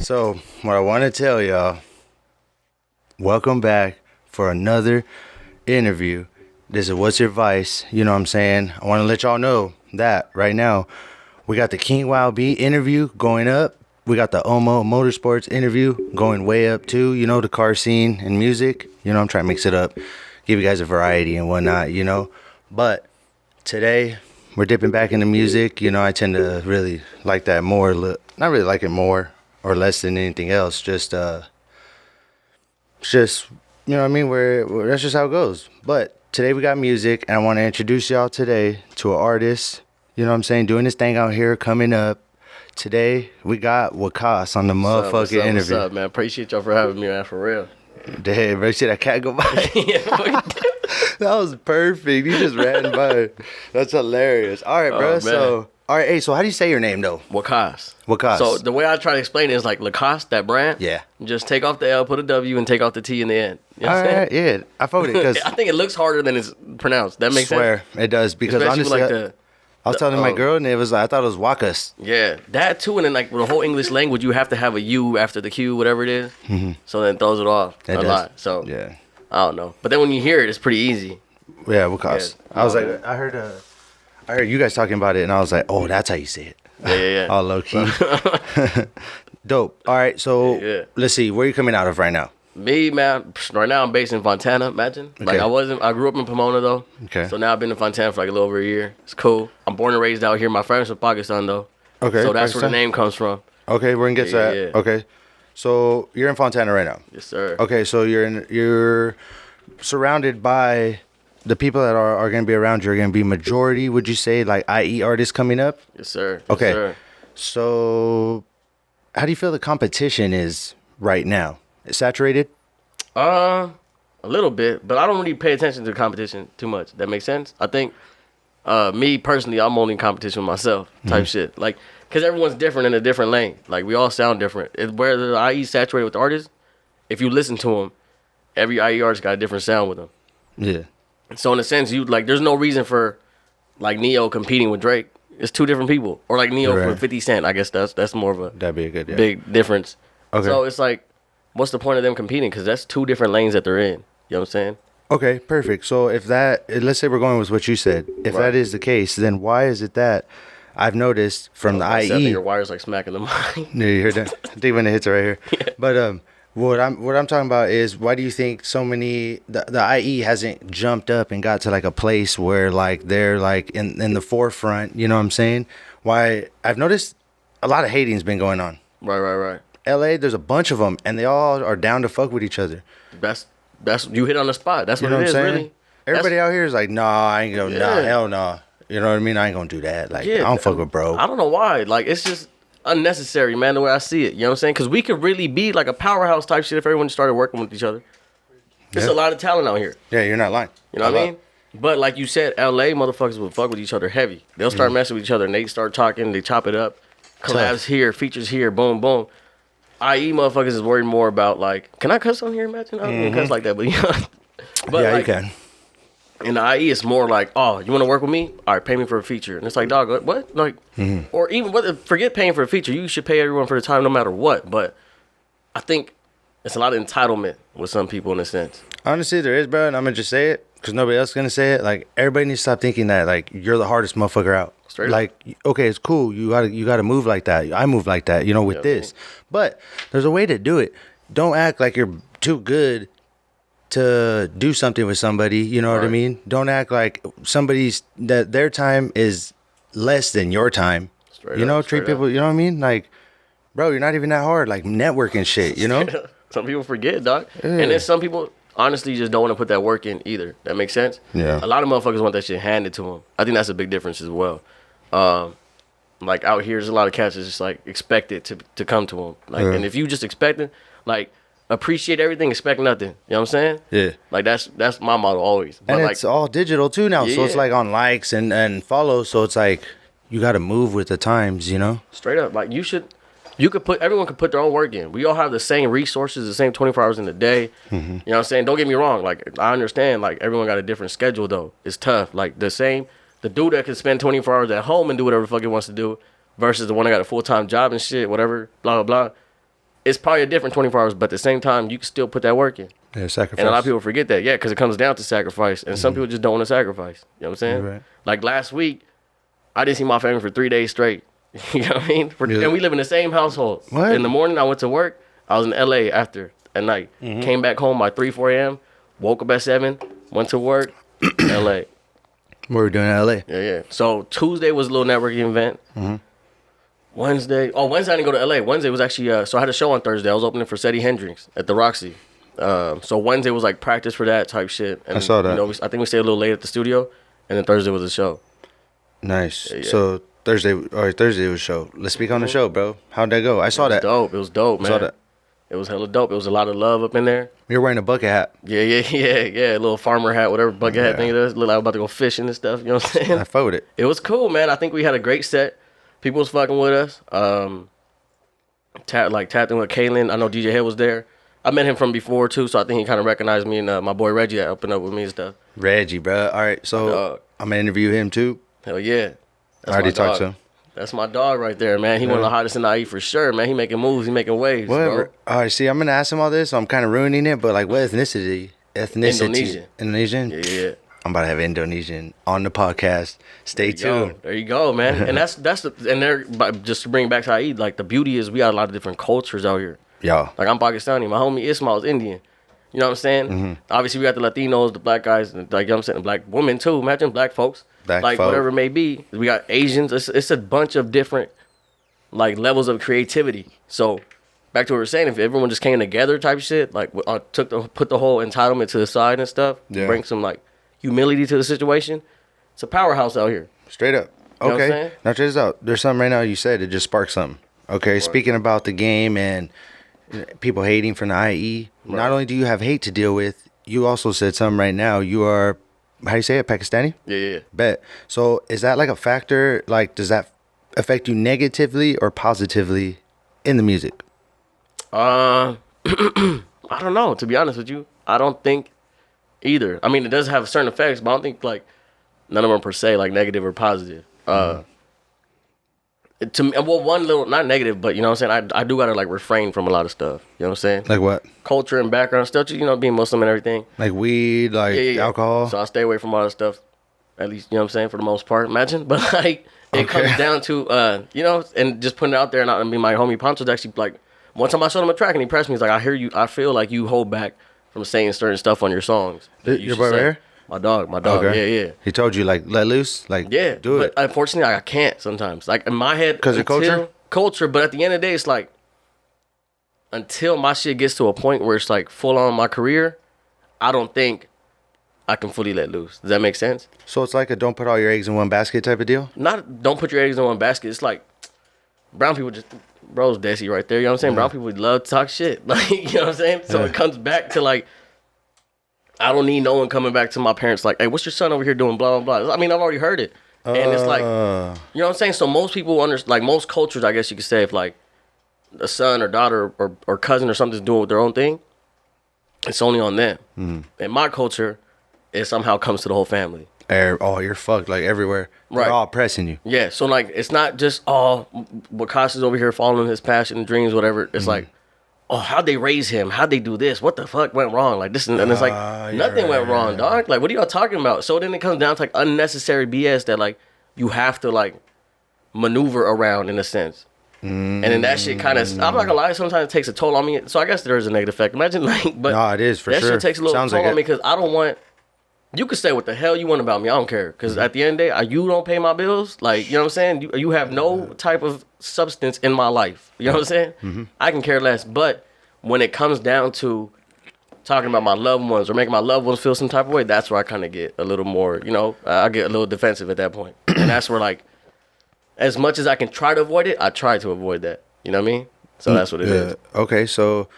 So, what I want to tell y'all, welcome back for another interview. This is What's Your Vice? You know what I'm saying? I want to let y'all know that right now, we got the King Wild B interview going up. We got the Omo Motorsports interview going way up too. You know, the car scene and music. You know, I'm trying to mix it up, give you guys a variety and whatnot, you know. But today, we're dipping back into music. You know, I tend to really like that more. Not really like it more or less than anything else. Just you know what I mean? That's just how it goes. But today we got music, and I want to introduce y'all today to an artist. You know what I'm saying? Doing this thing out here, coming up. Today we got Waqqas on the motherfucking interview. What's up, man? Appreciate y'all for having me, man. For real. Damn, bro, see that cat go by? That was perfect. You just ran by. That's hilarious. All right, bro. So, all right, hey, so how do you say your name, though? Waqqas. Waqqas. So, the way I try to explain it is like Lacoste, that brand. Yeah. Just take off the L, put a W, and take off the T in the end. You know all right, yeah. I voted because I think it looks harder than it's pronounced. That makes sense? I swear, it does. Because especially honestly, I was telling my girl, and it was like, I thought it was Waqqas. Yeah, that too. And then, like, with the whole English language, you have to have a U after the Q, whatever it is. Mm-hmm. So then it throws it off a lot. So, yeah. I don't know. But then when you hear it, it's pretty easy. Yeah, Waqqas. Yeah. I was like, I heard you guys talking about it, and I was like, oh, that's how you say it. Yeah. All low key. Dope. All right, so let's see. Where are you coming out of right now? Me, man, right now I'm based in Fontana, imagine. Okay. Like I grew up in Pomona though. Okay. So now I've been in Fontana for like a little over a year. It's cool. I'm born and raised out here. My friends from Pakistan though. Okay. So that's where the name comes from. Okay, we're gonna get to that. Yeah. Okay. So you're in Fontana right now. Yes, sir. Okay, so you're surrounded by the people that are gonna be around you are gonna be majority, would you say, like IE artists coming up? Yes, sir. Yes, Okay. Sir. So how do you feel the competition is right now? It's saturated? A little bit, but I don't really pay attention to the competition too much. That makes sense? I think me personally, I'm only in competition with myself type shit. Like, because everyone's different in a different lane. Like, we all sound different. Where the IE saturated with artists, if you listen to them, every IE artist got a different sound with them. Yeah. So in a sense, there's no reason for like Neo competing with Drake. It's two different people. Or like Neo for 50 Cent. I guess that's more of a That'd be a good big difference. Okay. So it's like, what's the point of them competing? Because that's two different lanes that they're in. You know what I'm saying? Okay, perfect. So let's say we're going with what you said. If that is the case, then why is it that I've noticed from the IE? Your wires like smacking the mic. Yeah, you heard that? I think when it hits it right here. Yeah. But what I'm talking about is, why do you think so many the IE hasn't jumped up and got to like a place where like they're like in the forefront? You know what I'm saying? Why I've noticed a lot of hating's been going on. Right. LA, there's a bunch of them, and they all are down to fuck with each other. That's you hit on the spot. That's you what know it is, saying? really. Everybody out here is like, nah, I ain't gonna, nah, hell no. You know what I mean? I ain't gonna do that. Like, I don't fuck with bro. I don't know why. Like, it's just unnecessary, man, the way I see it. You know what I'm saying? Because we could really be like a powerhouse type shit if everyone started working with each other. There's a lot of talent out here. Yeah, you're not lying. You know what I mean? But like you said, LA motherfuckers will fuck with each other heavy. They'll start messing with each other, and they start talking, they chop it up. Collabs here, features here, boom, boom. IE motherfuckers is worried more about like, can I cuss on here? Imagine I don't cuss like that, but but yeah, like, you can. In the IE, it's more like, oh, you want to work with me? All right, pay me for a feature. And it's like, dog, what? Like, or even forget paying for a feature. You should pay everyone for the time, no matter what. But I think it's a lot of entitlement with some people in a sense. Honestly, there is, bro, and I'm gonna just say it because nobody else is gonna say it. Like, everybody needs to stop thinking that like you're the hardest motherfucker out. Straight like, okay, it's cool. You gotta move like that. I move like that. You know, with this. But there's a way to do it. Don't act like you're too good to do something with somebody. You know what I mean? Don't act like that their time is less than your time. Treat people. You know what I mean? Like, bro, you're not even that hard. Like, networking shit. You know. Some people forget, dog. Yeah. And then some people honestly just don't want to put that work in either. That makes sense? Yeah. A lot of motherfuckers want that shit handed to them. I think that's a big difference as well. Like, out here, there's a lot of cats that's just, like, expect it to come to them. Like, and if you just expect it, like, appreciate everything, expect nothing. You know what I'm saying? Yeah. Like, that's my motto always. But and it's all digital, too, now. So it's, like, on likes and follows. So it's, like, you got to move with the times, you know? Straight up. Like, everyone could put their own work in. We all have the same resources, the same 24 hours in the day. You know what I'm saying? Don't get me wrong. Like, I understand, like, everyone got a different schedule, though. It's tough. Like, the dude that can spend 24 hours at home and do whatever the fuck he wants to do versus the one that got a full-time job and shit, whatever, blah, blah, blah. it's probably a different 24 hours, but at the same time, you can still put that work in. Yeah, sacrifice. And a lot of people forget that, yeah, because it comes down to sacrifice, and some people just don't want to sacrifice. You know what I'm saying? Right. Like last week, I didn't see my family for 3 days straight. You know what I mean? And we live in the same household. What? In the morning, I went to work. I was in LA after at night. Came back home by 3, 4 a.m. Woke up at 7. Went to work. LA. What were we doing in LA? Yeah. So Tuesday was a little networking event. Wednesday I didn't go to LA. Wednesday was actually so I had a show on Thursday. I was opening for Seti Hendrix at the Roxy. So Wednesday was like practice for that type shit. And, I saw that. You know, I think we stayed a little late at the studio, and then Thursday was the show. Nice. Yeah. So Thursday was a show. Let's speak on the show, bro. How'd that go? I saw that. Dope. It was dope, man. Saw that. It was hella dope. It was a lot of love up in there. You're wearing a bucket hat. Yeah. A little farmer hat, whatever bucket hat thing it is. Look like I was about to go fishing and stuff. You know what I'm saying? I fuck with it. It was cool, man. I think we had a great set. People was fucking with us. Tapped in with Kaylin. I know DJ Hill was there. I met him from before too, so I think he kind of recognized me, and my boy Reggie opened up with me and stuff. Reggie, bro. All right, so I'm gonna interview him too. Hell yeah. I already talked to him. That's my dog right there, man. He one of the hottest in the IE for sure, man. He making moves. He making waves, Whatever. bro. All right, see, I'm gonna ask him all this, so I'm kind of ruining it. But like, what ethnicity? Indonesian. Yeah. I'm about to have Indonesian on the podcast. Stay tuned. There you go, man. And just to bring it back to IE, like the beauty is we got a lot of different cultures out here. Y'all. Like I'm Pakistani. My homie Ismail is Indian. You know what I'm saying? Obviously, we got the Latinos, the black guys, and like you know what I'm saying, the black women too. Imagine black folks. Whatever it may be. We got Asians. It's a bunch of different like levels of creativity. So back to what we were saying, if everyone just came together type shit, like put the whole entitlement to the side and stuff, bring some like humility to the situation, it's a powerhouse out here. Straight up. You know what I'm Okay. saying? Now check this out. There's something right now you said it just sparked something. Okay. Right. Speaking about the game and people hating from the IE, not only do you have hate to deal with, you also said something right now. You are, how do you say it, Pakistani? Yeah. Bet. So is that like a factor? Like, does that affect you negatively or positively in the music? I don't know. To be honest with you, I don't think either. I mean, it does have certain effects, but I don't think like none of them per se like negative or positive. To me, well, one little not negative, but you know what I'm saying. I do gotta like refrain from a lot of stuff. You know what I'm saying? Like what? Culture and background stuff. You know, being Muslim and everything. Like weed, like alcohol. So I stay away from all that stuff. At least you know what I'm saying for the most part. Imagine, but like it comes down to you know, and just putting it out there. And I mean, my homie Poncho's actually like one time I showed him a track and he pressed me. He's like, I hear you. I feel like you hold back from saying certain stuff on your songs. Your boy right here? My dog. Okay. Yeah. He told you like let loose, like do it. But unfortunately, I can't sometimes. Like in my head, because of culture. But at the end of the day, it's like until my shit gets to a point where it's like full on my career, I don't think I can fully let loose. Does that make sense? So it's like a don't put all your eggs in one basket type of deal. Not don't put your eggs in one basket. It's like brown people just bro's Desi right there. You know what I'm saying? Brown people love to talk shit. Like you know what I'm saying? So it comes back to like. I don't need no one coming back to my parents like, hey, what's your son over here doing? Blah, blah, blah. I mean, I've already heard it. And it's like, you know what I'm saying? So most people like most cultures, I guess you could say, if like a son or daughter or cousin or something's doing their own thing, it's only on them. In my culture, it somehow comes to the whole family. Oh, you're fucked like everywhere. Right. They're all pressing you. Yeah. So like, it's not just, Waqqas is over here following his passion and dreams, whatever. It's like, how'd they raise him? How'd they do this? What the fuck went wrong? Like this, and it's like nothing went wrong, dog. Like what are y'all talking about? So then it comes down to like unnecessary BS that like you have to like maneuver around in a sense. And then that shit kind of, I'm not gonna lie, sometimes it takes a toll on me. So I guess there is a negative effect. Imagine like, but no, it is for that sure. Shit takes a little Sounds toll like on me because I don't want. You can say what the hell you want about me. I don't care. Because at the end of the day, you don't pay my bills. Like, you know what I'm saying? You have no type of substance in my life. You know what I'm saying? I can care less. But when it comes down to talking about my loved ones or making my loved ones feel some type of way, that's where I kind of get a little more, you know, I get a little defensive at that point. And that's where, like, as much as I can try to avoid it, I try to avoid that. You know what I mean? So that's what it is. Okay, so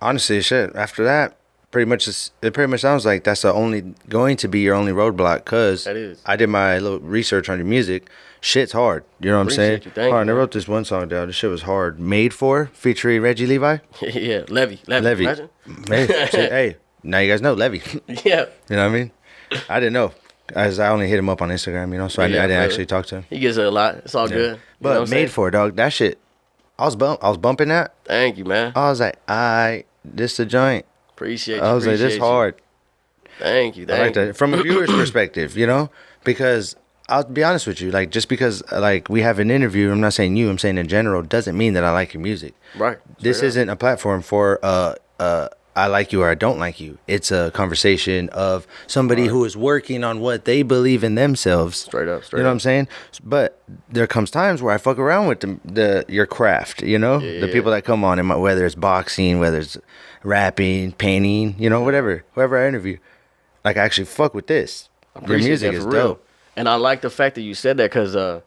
honestly, shit, after that, it pretty much sounds like that's going to be your only roadblock because I did my little research on your music. Shit's hard. You know what I'm saying? Hard. I wrote this one song down. This shit was hard. Made For, featuring Reggie Levi. Yeah, Levy. Hey, now you guys know Levy. Yeah. You know what I mean? I didn't know. As I only hit him up on Instagram, you know, so I didn't actually talk to him. He gets it a lot. It's all good. But Made For, dog, that shit, I was bumping that. Thank you, man. I was like, this the joint. Appreciate you. I was like, this hard. Thank you. I like that from a viewer's perspective, you know, because I'll be honest with you, like just because like we have an interview, I'm not saying you, I'm saying in general, doesn't mean that I like your music. Right. This isn't a platform for I like you or I don't like you. It's a conversation of somebody who is working on what they believe in themselves. Straight up. You know what I'm saying? But there comes times where I fuck around with your craft, you know? Yeah, the people that come on, whether it's boxing, whether it's rapping, painting, you know, whatever. Whoever I interview. Like, I actually fuck with this. Your music is dope. And I like the fact that you said that because I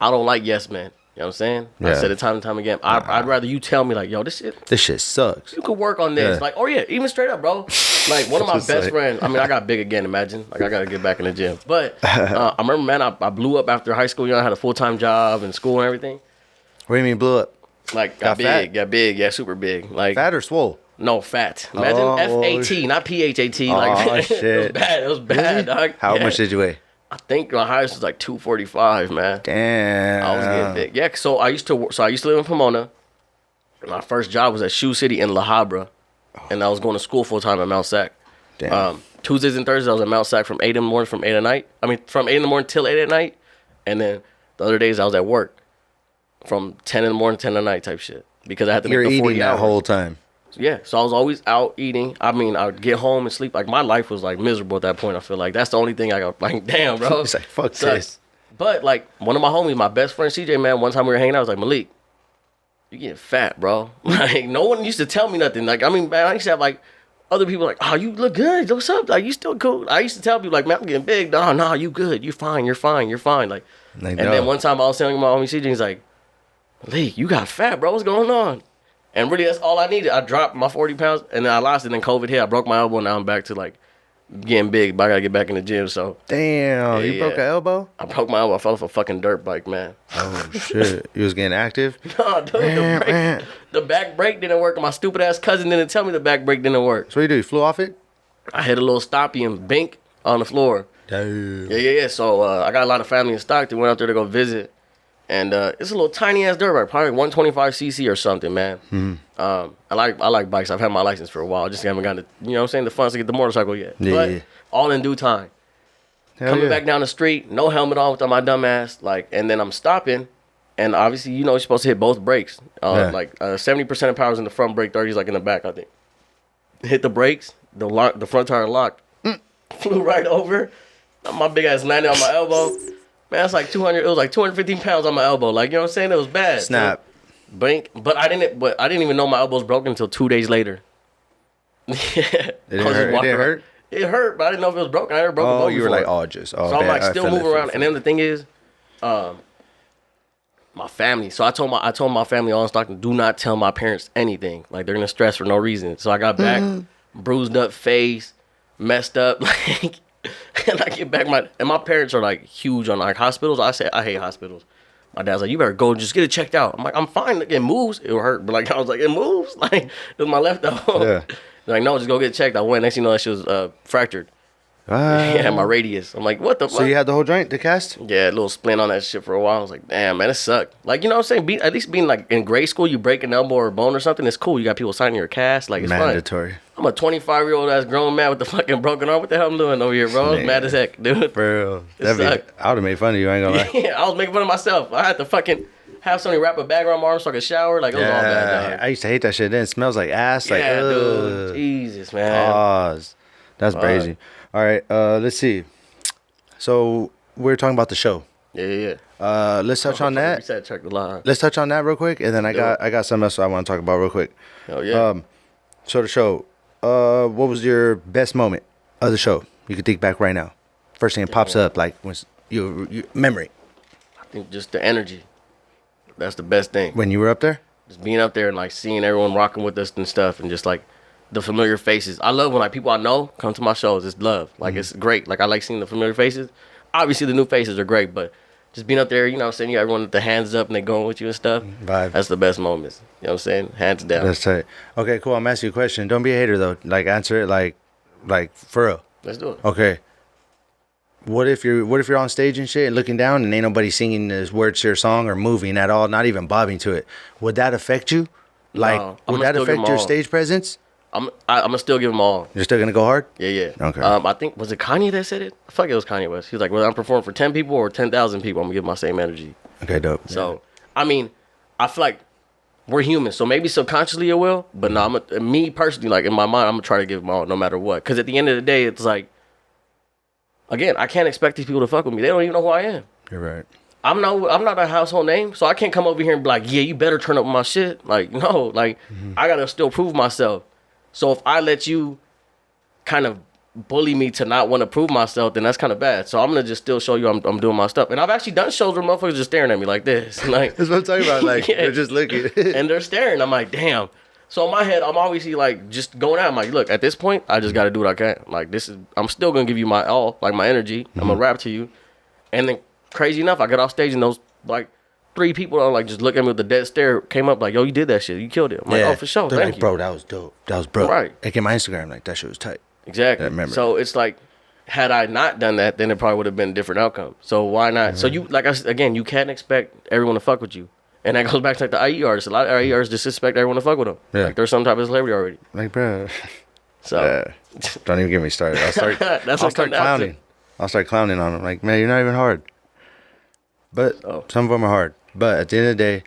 don't like yes men. You know what I'm saying? Yeah. I said it time and time again. I'd rather you tell me, like, yo, this shit sucks. You could work on this. Yeah. Like, oh, yeah, even straight up, bro. Like, one of my Just best like- friends, I mean, I got big again, imagine. Like, I got to get back in the gym. But I remember, man, I blew up after high school. You know, I had a full-time job and school and everything. What do you mean blew up? Like, Got fat? got big, super big. Like, Fat or swole? No, fat. Imagine F-A-T, not P-H-A-T. Like, Oh, shit. It was bad, dog. How Yeah. much did you weigh? I think my highest was like 245, man. Damn. I was getting big. Yeah, so I used to live in Pomona. My first job was at Shoe City in La Habra, and I was going to school full time at Mount Sac. Damn. Tuesdays and Thursdays I was at Mount Sac from 8 in the morning from 8 at night. From 8 in the morning till 8 at night, and then the other days I was at work from 10 in the morning 10 at night type shit because I had to You're make the 40 eating that hours. whole time. Yeah, so I was always out eating. I mean, I would get home and sleep. Like, my life was, like, miserable at that point, I feel like. That's the only thing I got, like, damn, bro. It's like, fuck Sucks. this. But, like, one of my homies, my best friend, CJ, man, one time we were hanging out, I was like, Malik, you getting fat, bro. Like, no one used to tell me nothing. Like, I mean, man, I used to have, like, other people like, oh, you look good. What's up? Like, you still cool. I used to tell people, like, man, I'm getting big. No, you good. You're fine. You're fine. Like, and then one time I was telling my homie CJ, he's like, Malik, you got fat, bro. What's going on? And really, that's all I needed. I dropped my 40 pounds, and then I lost it. And then COVID hit. I broke my elbow, and now I'm back to, like, getting big. But I got to get back in the gym, so. Damn, you broke an elbow? I broke my elbow. I fell off a fucking dirt bike, man. Oh, shit. You was getting active? No, dude, the back brake didn't work. My stupid-ass cousin didn't tell me the back brake didn't work. So what do? You flew off it? I hit a little stoppy and bink on the floor. Damn. Yeah. So I got a lot of family in Stockton. Went out there to go visit. And it's a little tiny ass dirt bike, probably 125cc or something, man. I like bikes. I've had my license for a while. Just haven't gotten the, you know what I'm saying, the funds to get the motorcycle yet. Yeah, but yeah. all in due time. Hell Coming yeah. back down the street, no helmet on with my dumb ass, like, and then I'm stopping, and obviously, you know, you're supposed to hit both brakes. Like 70% of power is in the front brake, 30 is like in the back, I think. Hit the brakes, the front tire locked, flew right over. My big ass landed on my elbow. Man, that's like 200. It was like 215 pounds on my elbow. Like, you know what I'm saying? It was bad. Snap. So, blink. But I didn't even know my elbow was broken until 2 days later. Yeah. It didn't hurt? It hurt, but I didn't know if it was broken. I never broke a bone Oh, you were before. like, So I'm like still moving around. And then the thing is, my family. So I told my family all in Stockton, do not tell my parents anything. Like, they're gonna stress for no reason. So I got back, bruised up face, messed up, like, and I get back my parents are like huge on like hospitals. I said I hate hospitals. My dad's like, you better go and just get it checked out. I'm like, I'm fine. Like, it moves. It will hurt, but like I was like, it moves. Like, it was my left elbow. Yeah. They're like, no, just go get it checked. I went. Next thing you know, that shit was fractured. Yeah, my radius. I'm like, what the fuck? So you had the whole joint, the cast? Yeah, a little splint on that shit for a while. I was like, damn, man, it sucked. Like, you know what I'm saying? At least being like in grade school, you break an elbow or a bone or something, it's cool. You got people signing your cast. Like, it's Mandatory. fun. I'm a 25-year-old ass grown man with the fucking broken arm. What the hell I'm doing over here, bro? I was mad as heck, dude. Bro, It sucked. I would have made fun of you, I ain't gonna lie. Yeah, I was making fun of myself. I had to fucking have somebody wrap a bag around my arm so I could shower. Like, it was all bad, dog. I used to hate that shit. Then it smells like ass. Like, Yeah, ugh. dude. Jesus, man. Pause. That's crazy. All right, let's see. So we're talking about the show. Yeah. Let's touch on that. Reset, check the line. Let's touch on that real quick, and then I got something else I want to talk about real quick. Hell yeah. So the show. What was your best moment of the show? You can think back right now. First thing that pops up, like was your memory I think just the energy. That's the best thing. when you were up there. Just being up there and like seeing everyone rocking with us and stuff, and just like the familiar faces. I love when like people I know come to my shows. It's love. Like it's great. Like I like seeing the familiar faces. Obviously the new faces are great, but just being up there, you know what I'm saying, you got everyone with the hands up and they going with you and stuff. Vibe. That's the best moments. You know what I'm saying? Hands down. That's tight. Okay, cool. I'm asking you a question. Don't be a hater though. Like answer it like for real. Let's do it. Okay. what if you're on stage and shit and looking down and ain't nobody singing this words to your song or moving at all, not even bobbing to it? Would that affect you? Like, No, would that affect your stage presence? I'm gonna still give them all. You're still gonna go hard? Yeah. Okay. I think, was it Kanye that said it? I feel like it was Kanye West. He was like, whether I'm performing for 10 people or 10,000 people, I'm gonna give my same energy. Okay, dope. So, I mean, I feel like we're human, so maybe subconsciously it will, but no, me personally, like in my mind, I'm gonna try to give them all no matter what. Because at the end of the day, it's like, again, I can't expect these people to fuck with me. They don't even know who I am. You're right. I'm not a household name, so I can't come over here and be like, yeah, you better turn up my shit. Like, no, like, I gotta still prove myself. So if I let you kind of bully me to not want to prove myself, then that's kind of bad. So I'm gonna just still show you I'm doing my stuff. And I've actually done shows where motherfuckers just staring at me like this. Like, That's what I'm talking about. Like, they're just looking. and they're staring. I'm like, damn. So in my head, I'm obviously like just going out. I'm like, look, at this point, I just got to do what I can. Like, I'm still gonna give you my all, like my energy. I'm gonna rap to you. And then crazy enough, I got off stage and those like 3 people are like just looking at me with the dead stare, came up like, yo, you did that shit, you killed it. I'm like, oh, for sure, They're thank like, you. bro, that was dope. That was bro. Right. Like in my Instagram, like that shit was tight. Exactly. I remember. So it's like, had I not done that, then it probably would have been a different outcome. So why not? So you, like I said, again, you can't expect everyone to fuck with you. And that goes back to like the IE artists. A lot of IE artists just expect everyone to fuck with them. Yeah. Like they're some type of celebrity already. Like, bro. So Don't even get me started. I'll start clowning. I'll start clowning on them. Like, man, you're not even hard. But some of them are hard. But at the end of the day,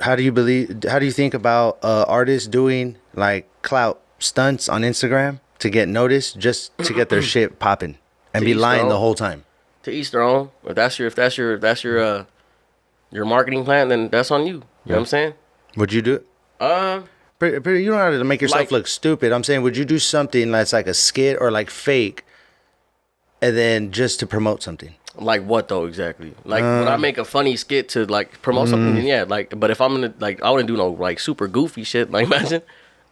how do you think about artists doing like clout stunts on Instagram to get noticed, just to get their shit popping and be lying the whole time? To each their own. If that's your marketing plan, then that's on you. You know what I'm saying? Would you do it? You don't have to make yourself look stupid. I'm saying, would you do something that's like a skit or like fake, and then just to promote something? Like what though exactly? Like when I make a funny skit to like promote something, then yeah. Like, but if I'm gonna like, I wouldn't do no like super goofy shit. Like imagine.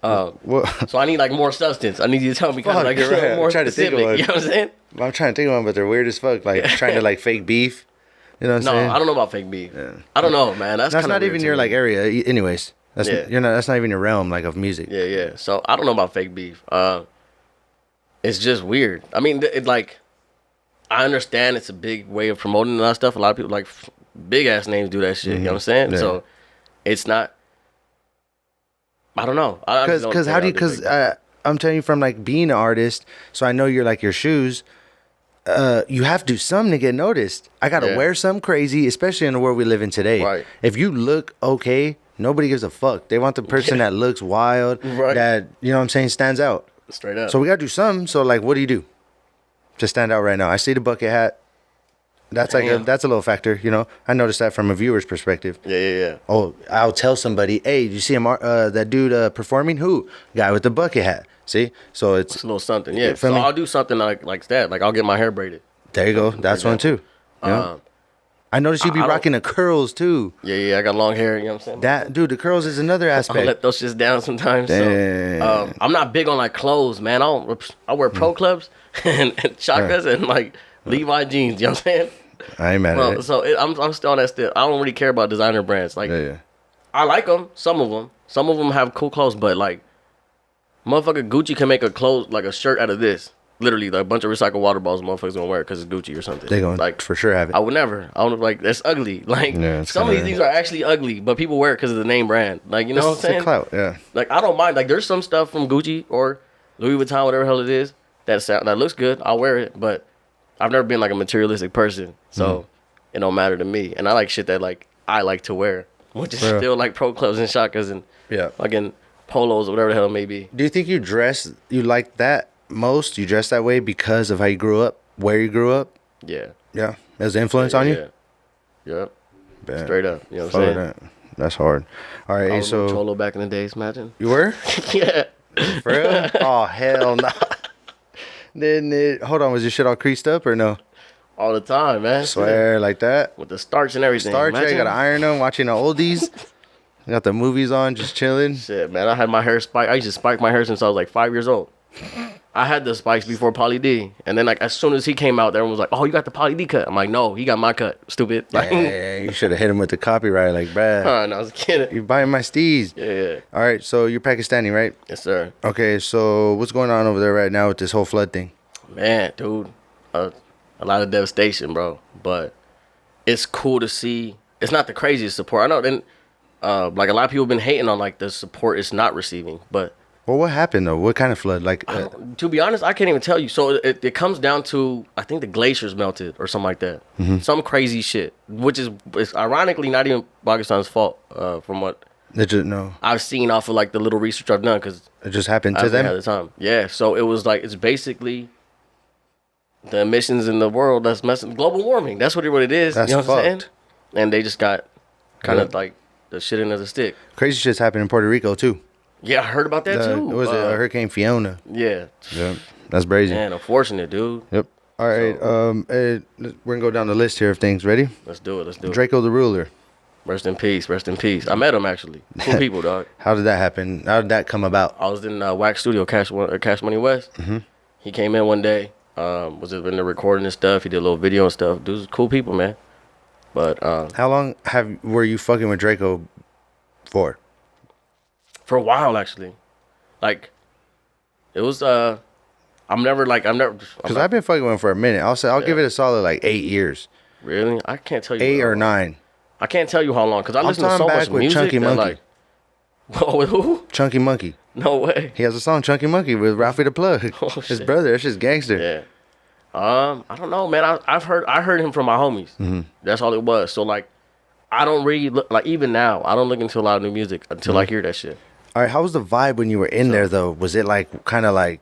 So I need like more substance. I need you to tell me kind of like right. more I'm trying specific. to think of one. You know what I'm saying? I'm trying to think of one, but they're weird as fuck. Like trying to like fake beef. You know what I'm saying? No, I don't know about fake beef. Yeah. I don't know, man. That's not even your like area. Anyways, that's that's not even your realm like of music. Yeah. So I don't know about fake beef. It's just weird. I mean, it like, I understand it's a big way of promoting that stuff. A lot of people like big ass names do that shit. You know what I'm saying? Yeah. So it's not. I don't know. Because I'm telling you from like being an artist, so I know you're like your shoes. You have to do something to get noticed. I gotta wear something crazy, especially in the world we live in today. Right. If you look okay, nobody gives a fuck. They want the person that looks wild, that, you know what I'm saying, stands out. Straight up. So we gotta do something. So like, what do you do to stand out right now? I see the bucket hat. That's that's a little factor, you know. I noticed that from a viewer's perspective. Yeah. Oh, I'll tell somebody, hey, you see him? That dude performing? Who? Guy with the bucket hat. See? So it's a little something. Yeah. So I'll do something like that. Like I'll get my hair braided. There you go. That's one too. Yeah. I noticed you be rocking the curls too. Yeah. I got long hair. You know what I'm saying? Dude, the curls is another aspect. I'll let those shits down sometimes. So, I'm not big on like clothes, man. I wear pro clubs and chakras and like Levi jeans. You know what I'm saying? I ain't mad at it. So I'm still on that still. I don't really care about designer brands. Like, I like them. Some of them have cool clothes, but like, motherfucker Gucci can make a shirt out of this. Literally, like a bunch of recycled water bottles. Motherfuckers gonna wear it because it's Gucci or something. They gonna like for sure have it. I would never. I would like that's ugly. Like some of these things are actually ugly, but people wear it because of the name brand. Like you know what I'm saying? Clout, yeah. Like I don't mind. Like there's some stuff from Gucci or Louis Vuitton, whatever the hell it is, that looks good. I'll wear it, but I've never been like a materialistic person, so it don't matter to me. And I like shit that like I like to wear, which is still like pro clubs and shakas and fucking polos or whatever the hell it may be. Do you think you like that most? You dress that way because of how you grew up, where you grew up? Yeah. Yeah. Has influence on you? Yeah. Straight up. You know what I'm saying? That's hard. All right. I was so Cholo back in the days, imagine. You were? Yeah. For real? Oh hell no. Hold on, was your shit all creased up or no? All the time, man. Swear, like that? With the starch and everything. Starch, you gotta iron them, watching the oldies. You got the movies on, just chilling. Shit, man, I had my hair spiked. I used to spike my hair since I was like 5 years old. I had the spikes before Pauly D. And then like as soon as he came out, everyone was like, oh, you got the Pauly D cut. I'm like, no, he got my cut, stupid. Like, yeah, you should have hit him with the copyright, like, bruh. No, I was kidding. You're buying my steez. Yeah. All right, so you're Pakistani, right? Yes, sir. Okay, so what's going on over there right now with this whole flood thing? Man, dude, a lot of devastation, bro. But it's cool to see. It's not the craziest support. I know. Then, like a lot of people have been hating on like the support it's not receiving, but. Well, what happened though? What kind of flood? Like, To be honest, I can't even tell you. So it comes down to I think the glaciers melted or something like that. Some crazy shit, which is it's ironically not even Pakistan's fault. From what it just no, I've seen off of like the little research I've done, because it just happened I to haven't them. had the time. Yeah, so it was like it's basically the emissions in the world that's messing global warming. That's what it is. That's you know what I'm saying? fucked. And they just got kind of like the shit into the stick. Crazy shit's happened in Puerto Rico too. Yeah, I heard about that too. Was it Hurricane Fiona? Yeah. Yeah, that's crazy. Man, unfortunate, dude. Yep. All right. We're gonna go down the list here of things. Ready? Let's do it. Draco the Ruler. Rest in peace. Rest in peace. I met him actually. Cool people, dog. How did that happen? How did that come about? I was in Wax Studio, Cash Money West. He came in one day. Was in there recording and stuff. He did a little video and stuff. Dude's cool people, man. But How long were you fucking with Draco for? for a while, actually, like it was. I'm never. Because I've been fucking with him for a minute. I'll give it a solid like 8 years. Really, I can't tell you. 8 or 9. I can't tell you how long because I listen to so back much with music. Chunky that, Monkey. Oh, with who? Chunky Monkey. No way. He has a song, Chunky Monkey, with Ralphie the Plug. Oh, His shit. brother. That's just gangster. Yeah. I don't know, man. I heard him from my homies. That's all it was. So like, I don't really look like even now. I don't look into a lot of new music until I hear that shit. All right. How was the vibe when you were in there though? Was it like kind of like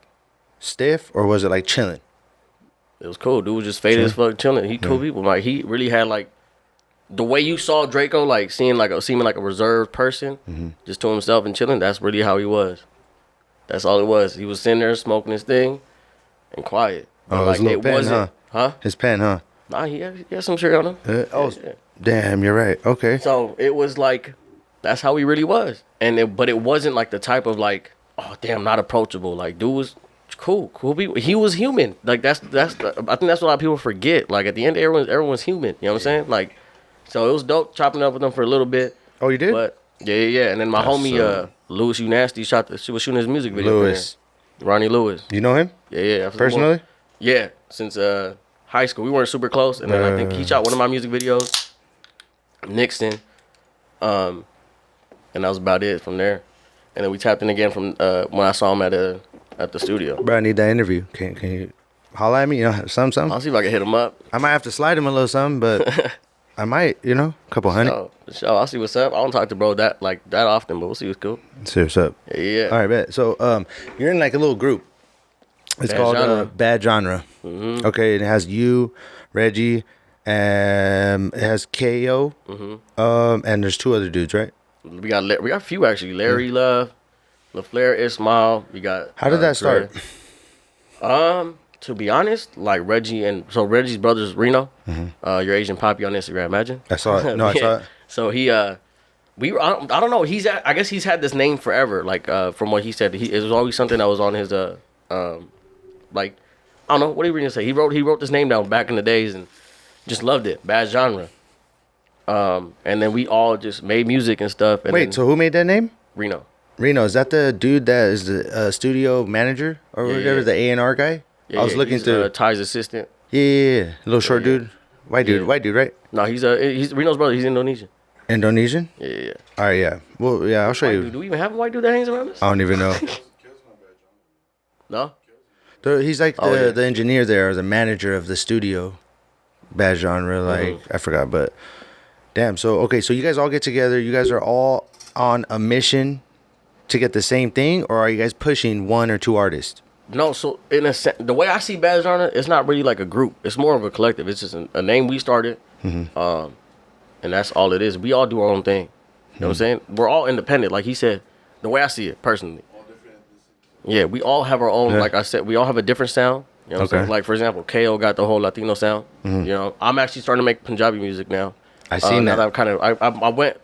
stiff or was it like chilling? It was cool. Dude was just faded as fuck, chilling. He cool people. Like he really had like the way you saw Draco, like seeming like a reserved person, just to himself and chilling. That's really how he was. That's all it was. He was sitting there smoking his thing and quiet. But Oh, his little pen, huh? His pen, huh? Nah, he had some shit on him. Yeah. Damn, you're right. Okay. So it was like, that's how he really was. But it wasn't like the type of like, oh damn, not approachable. Like dude was cool people. He was human. Like I think that's what a lot of people forget. Like at the end, everyone's human. You know what I'm saying? Like, so it was dope chopping up with them for a little bit. Oh, you did? But yeah. And then my homie Louis You Nasty she was shooting his music video. Lewis. Ronnie Lewis. You know him? Yeah. Personally? Yeah, since high school. We weren't super close, and then I think he shot one of my music videos, Nixon, and that was about it from there. And then we tapped in again from when I saw him at the studio. Bro, I need that interview. Can you holla at me? You know, something? I'll see if I can hit him up. I might have to slide him a little something, but I might, a couple hundred. So I'll see what's up. I don't talk to bro that often, but we'll see what's cool. See what's up. Yeah. All right, bet. So you're in like a little group. It's Bad called Genre. Bad Genre. Okay, and it has you, Reggie, and it has KO. And there's 2 other dudes, right? We got a few actually. Larry Love, LaFleur Ismail. We got. How did that start? To be honest, like Reggie's brother's Reno. Your Asian Poppy on Instagram. Imagine. I saw it. No, I saw it. So he I don't know. I guess he's had this name forever. Like from what he said, it was always something that was on his like I don't know what he really say. He wrote this name down back in the days and just loved it. Bad Genre. And then we all just made music and stuff. And Wait, so who made that name? Reno. Reno, is that the dude that is the studio manager or whatever, yeah. the A&R guy? Yeah, I was looking he's, through. Ty's assistant. Yeah. Little short dude. White dude, right? No, he's Reno's brother. He's Indonesian. Indonesian? Yeah. All right, yeah. Well, yeah, I'll show White you. dude. Do we even have a white dude that hangs around us? I don't even know. No. He's like Oh, yeah. the engineer there, or the manager of the studio. Bad Genre, like I forgot, but damn. So okay, so you guys all get together. You guys are all on a mission to get the same thing, or are you guys pushing 1 or 2 artists? No, so in a sense, the way I see Bad Genre, it's not really like a group. It's more of a collective. It's just a name we started, and that's all it is. We all do our own thing. You know what I'm saying? We're all independent, like he said. The way I see it personally. Yeah, we all have our own. Yeah. Like I said, we all have a different sound. You know what I'm saying? Like for example, KO got the whole Latino sound. You know, I'm actually starting to make Punjabi music now. I seen now that. I went,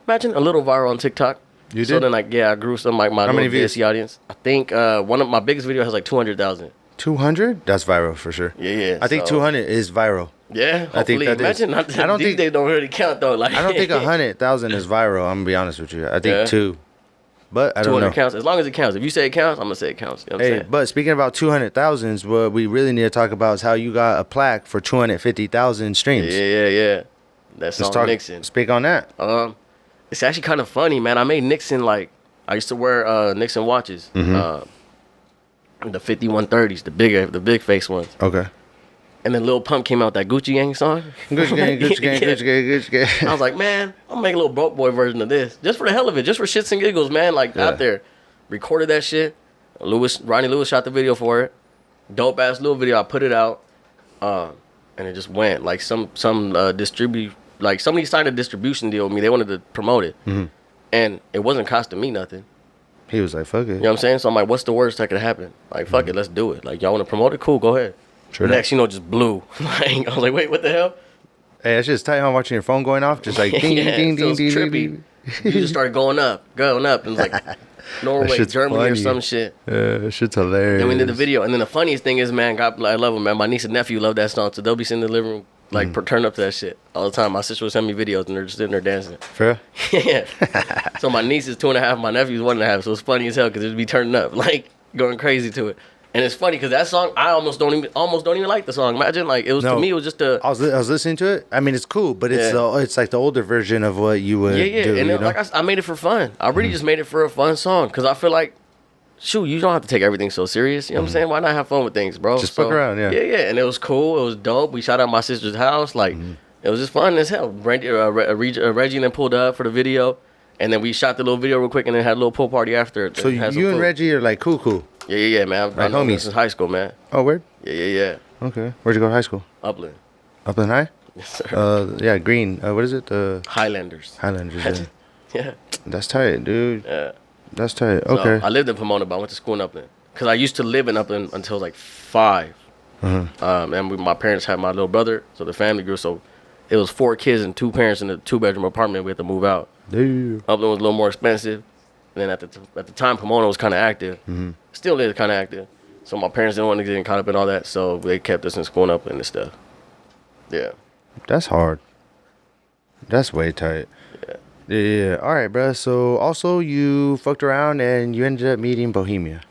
imagine a little viral on TikTok. You So did? then like I grew some like my How many little views? VSC audience. I think one of my biggest video has like 200,000. 200? That's viral for sure. Yeah. I think so- 200 is viral. Yeah, I think hopefully. that is. Imagine not, I don't these think- days don't really count though. Like I don't think 100,000 is viral. I'm gonna be honest with you. I think Yeah. 2. But I don't 200 know. counts. As long as it counts. If you say it counts, I'm gonna say it counts. You know what I'm Hey, saying? but speaking about 200,000s, what we really need to talk about is how you got a plaque for 250,000 streams. Yeah. That Let's song talk. Nixon. Speak on that. It's actually kind of funny, man. I made Nixon like I used to wear Nixon watches, the 5130s, the big face ones. Okay. And then Lil Pump came out with that Gucci Gang song. Gucci gang, Gucci gang, Yeah. Gucci gang, Gucci gang. I was like, man, I'm gonna make a little broke boy version of this, just for the hell of it, just for shits and giggles, man. Like Yeah. out there, recorded that shit. Ronnie Lewis shot the video for it. Dope ass little video. I put it out, and it just went. Like somebody signed a distribution deal with me. They wanted to promote it, and it wasn't costing me nothing. He was like, fuck it. You know what I'm saying? So I'm like, what's the worst that could happen? Like, fuck it, let's do it. Like, y'all want to promote it? Cool, go ahead. True Next, you know, just blew. Like, I was like, wait, what the hell? Hey, that's just tight on watching your phone going off. Just like ding, Yeah, ding, so ding, it's ding, trippy. ding, You just started going up. And it's like Norway, shit's Germany, or funny. some shit. That shit's hilarious. Then we did the video. And then the funniest thing is, man, I love them, man. My niece and nephew love that song. So they'll be sitting in the living room, like, turn up to that shit all the time. My sister will send me videos, and they're just sitting there dancing. For real? Yeah. So my niece is 2.5, my nephew's 1.5. So it's funny as hell because it'd be turning up, like, going crazy to it. And it's funny because that song, I almost don't even like the song. Imagine, like, it was No. to me, it was just a. I was listening to it. I mean, it's cool, but it's it's like the older version of what you would Yeah. do. And You it, know? like I made it for fun. I really just made it for a fun song because I feel like, shoot, you don't have to take everything so serious. You know what I'm saying? Why not have fun with things, bro? Just fuck around, yeah. Yeah. And it was cool. It was dope. We shot out my sister's house. Like, it was just fun as hell. Reggie and then pulled up for the video. And then we shot the little video real quick and then had a little pool party after it. So Had some you and food. Reggie are like cool. Yeah, man. Like I know homies. this is high school, man. Oh, weird. Yeah. Okay. Where'd you go to high school? Upland. Upland High? Yes, sir. Yeah, Green. What is it? Highlanders. Highlanders. Yeah. Yeah. That's tight, dude. Yeah. That's tight. So, Okay. I lived in Pomona, but I went to school in Upland. Because I used to live in Upland until like 5. My parents had my little brother, so the family grew. So it was 4 kids and 2 parents in a 2-bedroom apartment. We had to move out. Dude. Upland was a little more expensive. And then at the time, Pomona was kind of active. Still is kind of active. So my parents didn't want to get caught up in all that. So they kept us in school in Upland and stuff. Yeah. That's hard. That's way tight. Yeah. All right, bro. So also you fucked around and you ended up meeting Bohemia.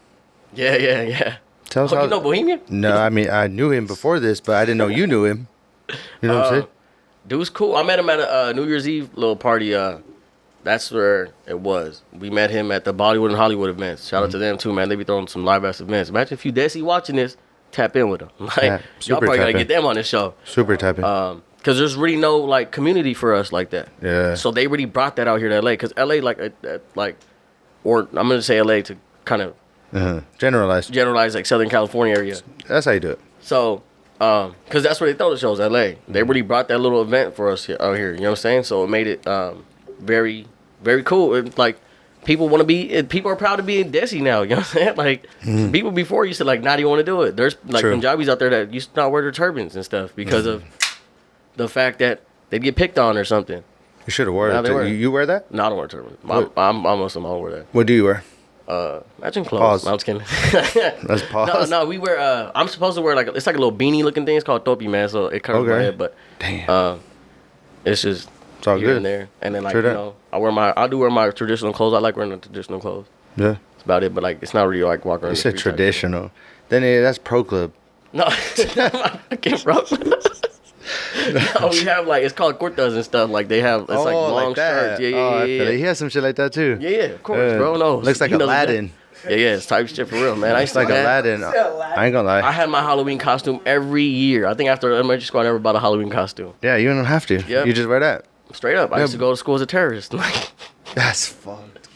Yeah. Tell us Oh, how. you know Bohemian? No, I mean I knew him before this, but I didn't know you knew him. You know what I'm saying? Dude's cool. I met him at a New Year's Eve little party. That's where it was. We met him at the Bollywood and Hollywood events. Shout out to them too, man. They be throwing some live ass events. Imagine if you Desi watching this, tap in with them. Like Yeah, y'all super probably gotta tap in. get them on this show. Super typing. Cause there's really no like community for us like that. Yeah. So they really brought that out here to LA. Cause LA or I'm gonna say LA to kind of Generalized. generalize like Southern California area. That's how you do it. So, cause that's where they throw the shows, LA. They really brought that little event for us out here. You know what I'm saying? So it made it very, very cool. And, like people want to be, people are proud to be in Desi now. You know what I'm saying? Like people before used to like not even want to do it. There's like True. Punjabis out there that used to not wear their turbans and stuff because of the fact that they'd get picked on or something. You should have wore Nah, it. they wear it. You wear that? No, I don't wear turbans. What? I'm Muslim. I don't wear that. What do you wear? Matching clothes. Pause. No, I'm just kidding. Let's pause. No, we wear. I'm supposed to wear it's like a little beanie looking thing. It's called topi, man. So it covers my Okay. head, but Damn. it's just It's all here good. and there. And then like True you that. know, I do wear my traditional clothes. I like wearing the traditional clothes. Yeah. That's about it. But like it's not really like walking around. You the said street type traditional. Then that's pro club. shit. No, I can't, bro. No, we have like it's called kurtas and stuff. Like they have it's like long shirts. Yeah, Oh, I feel yeah. it. He has some shit like that too. Yeah, of course, bro. No, Looks like he knows Aladdin. that. Yeah, it's type shit for real, man. I used It's like to Aladdin. I ain't gonna lie. I had my Halloween costume every year. I think after elementary school, I never bought a Halloween costume. Yeah, you don't have to. Yeah. You just wear that. Straight up, I Yeah, used to go to school as a terrorist. Like, That's fucked.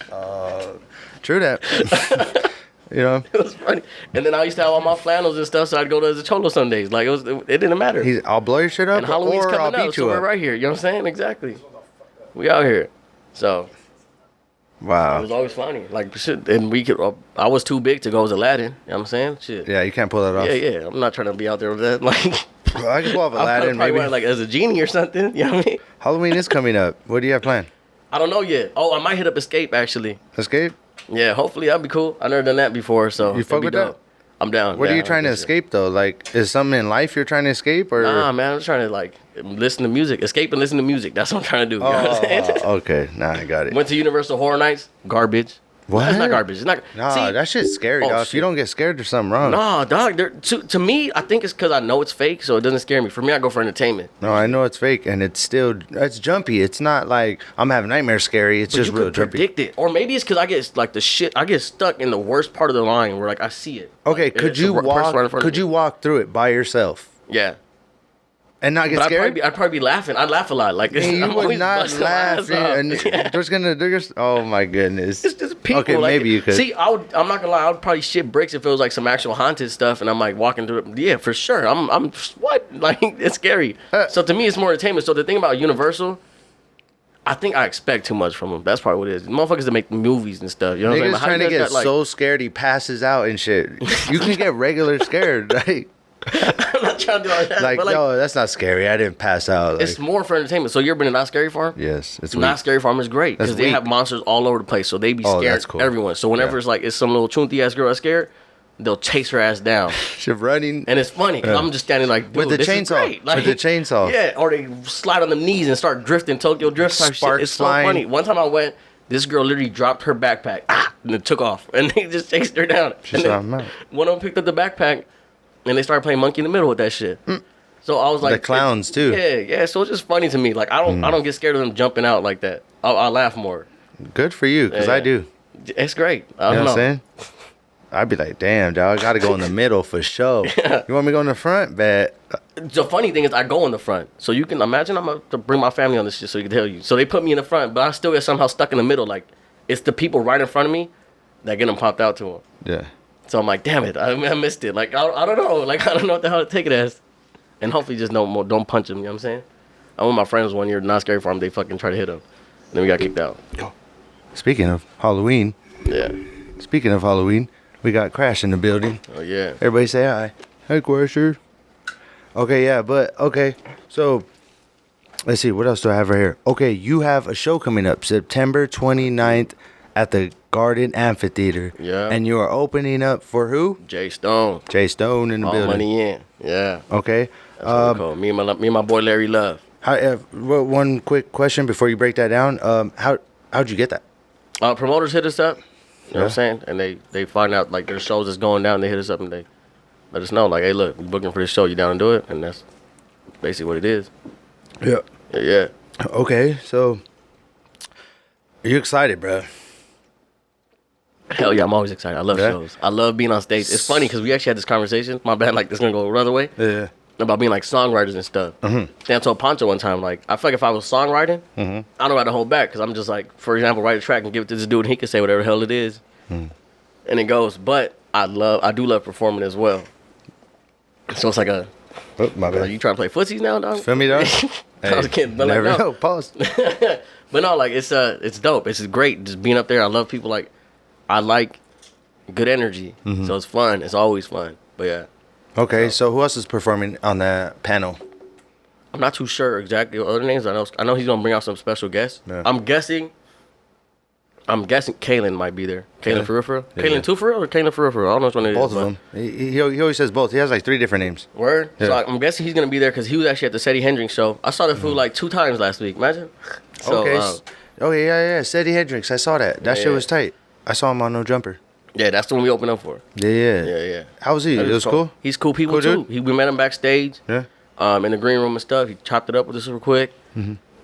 True that. You know, it was funny. And then I used to have all my flannels and stuff, so I'd go to the Cholo Sundays. Like it didn't matter. I'll blow your shit up, And Halloween's or I'll coming up, beat so you we're up. right here. You know what I'm saying? Exactly. We out here. So it Wow. was always funny. Like shit, and we could. I was too big to go as Aladdin. You know what I'm saying? Shit. Yeah, you can't pull that off. Yeah. I'm not trying to be out there with that. Like. Well, I can pull off I'm Aladdin, probably maybe. wearing, like as a genie or something. You know what I mean? Halloween is coming up. What do you have planned? I don't know yet. Oh, I might hit up Escape actually. Escape? Yeah, hopefully that'd be cool. I never done that before, so You fuck it'd be with that? dope. I'm down. What are you down trying to with this shit. escape though? Like, is something in life you're trying to escape, or? Nah, man, I'm trying to like listen to music, escape and listen to music. That's what I'm trying to do. You know what I'm saying? Okay, nah, I got it. Went to Universal Horror Nights, garbage. What? It's not garbage. It's not. Nah, See, that shit's scary, oh, dog. If you shit. don't get scared, there's something wrong. Nah, dog. To me, I think it's because I know it's fake, so it doesn't scare me. For me, I go for entertainment. No, I know it's fake, and it's jumpy. It's not like I'm having nightmares scary. It's But just you real could jumpy. predict it, or maybe it's because I get like I get stuck in the worst part of the line where like I see it. Okay, Like, could it's you a person right in walk? front of Could me. you walk through it by yourself Yeah. and not get But scared? I'd probably be laughing. I'd laugh a lot. Like And you I'm would always not busting my laugh, ass off. and Yeah. there's oh my goodness. It's just people. Okay, like, maybe you could. See, I'm not gonna lie. I would probably shit bricks if it was like some actual haunted stuff, and I'm like walking through it. Yeah, for sure. I'm what? Like it's scary. So to me, it's more entertainment. So the thing about Universal, I think I expect too much from them. That's probably what it is. Motherfuckers that make movies and stuff. You know what I'm saying? Niggas But how trying to you guys get got, like, so scared he passes out and shit. You can get regular scared, like I'm not trying to do all that. like but like, no, that's not scary. I didn't pass out. Like, it's more for entertainment. So you ever been to Not Scary Farm? yes, it's Not weak. Scary Farm is great That's because they weak. have monsters all over the place. So they be Oh, scaring that's cool. everyone. So whenever Yeah. it's like it's some little chunty ass girl that's scared, they'll chase her ass down. Shit running. And it's funny because Yeah. I'm just standing like, dude, With the this is chainsaw. great. With the chainsaw. Yeah, or they slide on the knees and start drifting, Tokyo Drift type shit. Sparks It's so flying. funny. One time I went, this girl literally dropped her backpack and it took off. And they just chased her down. She And saw then him out. one of them picked up the backpack and they started playing Monkey in the Middle with that shit. So I was like, The clowns, too. Yeah. So it's just funny to me. Like I don't get scared of them jumping out like that. I laugh more. Good for you, because I Yeah. do. It's great. I You don't know what know. I'm saying? I'd be like, damn, dog, I gotta go in the middle for sure. You want me to go in the front? Bet. The funny thing is, I go in the front, so you can imagine. I'm gonna have to bring my family on this shit, so you can tell you. So they put me in the front, but I still get somehow stuck in the middle. Like it's the people right in front of me that get them popped out to them. Yeah. So I'm like, damn it, I missed it. Like I don't know, like I don't know what the hell to take it as. And hopefully, just don't punch him. You know what I'm saying? I went with my friends one year, Not Scary Farm. They fucking tried to hit him, and then we got kicked out. Speaking of Halloween, we got Crash in the building. Oh yeah. Everybody say hi. Hey, Crasher. Okay, yeah, but okay. So, let's see. What else do I have right here? Okay, you have a show coming up September 29th at the Garden Amphitheater. Yeah. And you are opening up for who? Jay Stone. Jay Stone in the All building. money in. Yeah. Okay. That's what we call it. Me and my boy Larry Love. One quick question before you break that down. How'd you get that? Promoters hit us up. You know what Yeah. I'm saying? And they find out like their shows is going down. They hit us up and they let us know like, hey, look, we booking for this show. You down to do it? And that's basically what it is. Yeah. Yeah. Okay, so are you excited, bro? Hell yeah, I'm always excited. I love Yeah. shows. I love being on stage. It's funny because we actually had this conversation. My bad, like this gonna go another way. Yeah. About being like songwriters and stuff. Mm-hmm. Then I told Poncho one time, like, I feel like if I was songwriting, I don't know how to hold back because I'm just like, for example, write a track and give it to this dude and he can say whatever the hell it is. And it goes. But I do love performing as well. So it's like Oh, my are bad. you trying to play footsies now, dog? Feel me, dog? I was kidding. But like, Never no. know. Pause. But no, like it's dope. It's great just being up there. I love people. Like I like good energy, so it's fun. It's always fun. But yeah, Okay, so who else is performing on that panel? I'm not too sure exactly what other names. I know he's gonna bring out some special guests. Yeah. I'm guessing Kalen might be there. Kalen Yeah. for real? Yeah. Kalen 2 for real or Kalen for real? I don't know which one it is. Both of but- them. He always says both. He has like 3 different names. Word. Yeah. So I'm guessing he's gonna be there because he was actually at the Seddy Hendrix show. I saw the food like 2 times last week. Imagine. So, Okay. Yeah. Seddy Hendrix. I saw that. That Yeah, shit yeah. was tight. I saw him on No Jumper. yeah, that's the one we opened up for. Yeah. Yeah. How was he? It was cool. He's cool people Cool too. dude? We met him backstage. Yeah. In the green room and stuff. He chopped it up with us real quick.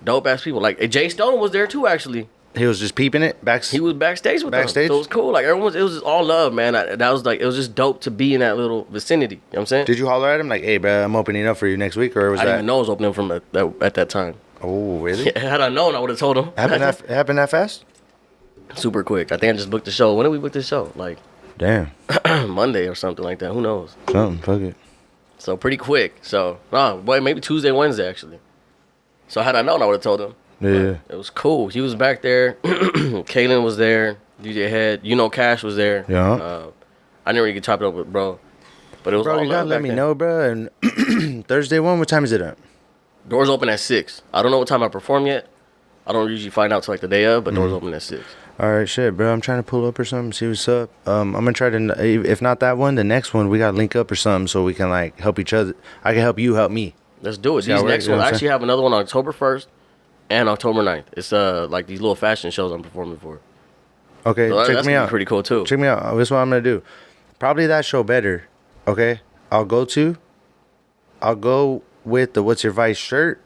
Dope ass people. Like Jay Stone was there too. Actually, He was just peeping it back. he was backstage with Backstage? them. So it was cool. Like it was just all love, man. That was like it was just dope to be in that little vicinity. You know what I'm saying? Did you holler at him like, "Hey, bro, I'm opening up for you next week," or was I didn't that? even know it was opening from at that time. Oh, really? Yeah, had I known, I would have told him. Happened that fast? Super quick. I think I just booked the show. When did we book the show? Like Damn. Monday or something like that. Who knows? Something. Fuck it. So pretty quick. So maybe Tuesday, Wednesday actually. So had I known, I would have told him. Yeah. It was cool. He was back there. Kalen was there. DJ Head. Cash was there. Yeah. I didn't really get chopped up with bro. But it was Bro, all you gotta love let back me then. know, bro. And Thursday one, what time is it at? Doors open at 6. I don't know what time I perform yet. I don't usually find out till like the day of, but doors open at 6. All right, shit, bro. I'm trying to pull up or something, see what's up. I'm gonna try to, if not that one, the next one, we gotta link up or something so we can like help each other. I can help you, help me. Let's do it. Yeah, These right, next you know ones, what I I'm actually have another one on October 1st and October 9th. It's like these little fashion shows I'm performing for. Okay, So check that's me gonna be out. pretty cool too. Check me out. This is what I'm gonna do. Probably that show better. Okay, I'll go with the What's Your Vice shirt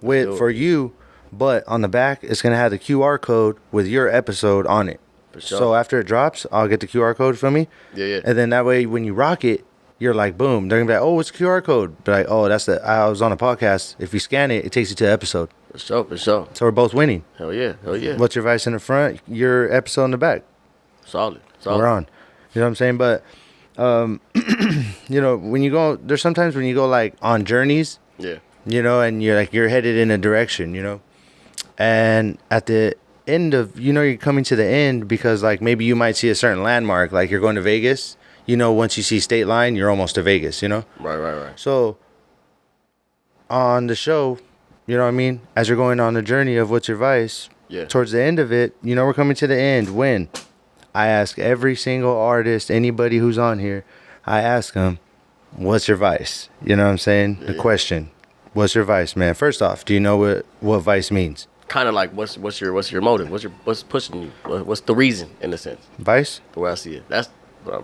do it. for you, but on the back it's gonna have the QR code with your episode on it. For sure. So after it drops, I'll get the QR code from me. Yeah. And then that way, when you rock it, you're like, boom. They're gonna be like, oh, it's QR code. Be like, oh, I was on a podcast. If you scan it, it takes you to the episode. For sure. So we're both winning. Hell yeah. What's Your Vice in the front? Your episode in the back. Solid. We're on. You know what I'm saying? But, you know, when you go, there's sometimes when you go like on journeys, Yeah. you know, and you're headed in a direction, you know, and at the end of, you know, you're coming to the end because like maybe you might see a certain landmark, like you're going to Vegas, you know, once you see State Line, you're almost to Vegas, you know? Right. So on the show, you know what I mean? As you're going on the journey of What's Your Vice, Yeah. towards the end of it, you know, we're coming to the end when I ask every single artist, anybody who's on here, I ask them, what's your vice? You know what I'm saying? The question, what's your vice, man? First off, do you know what vice means? Kind of like what's your motive? What's pushing you? What's the reason in a sense? Vice? The way I see it. That's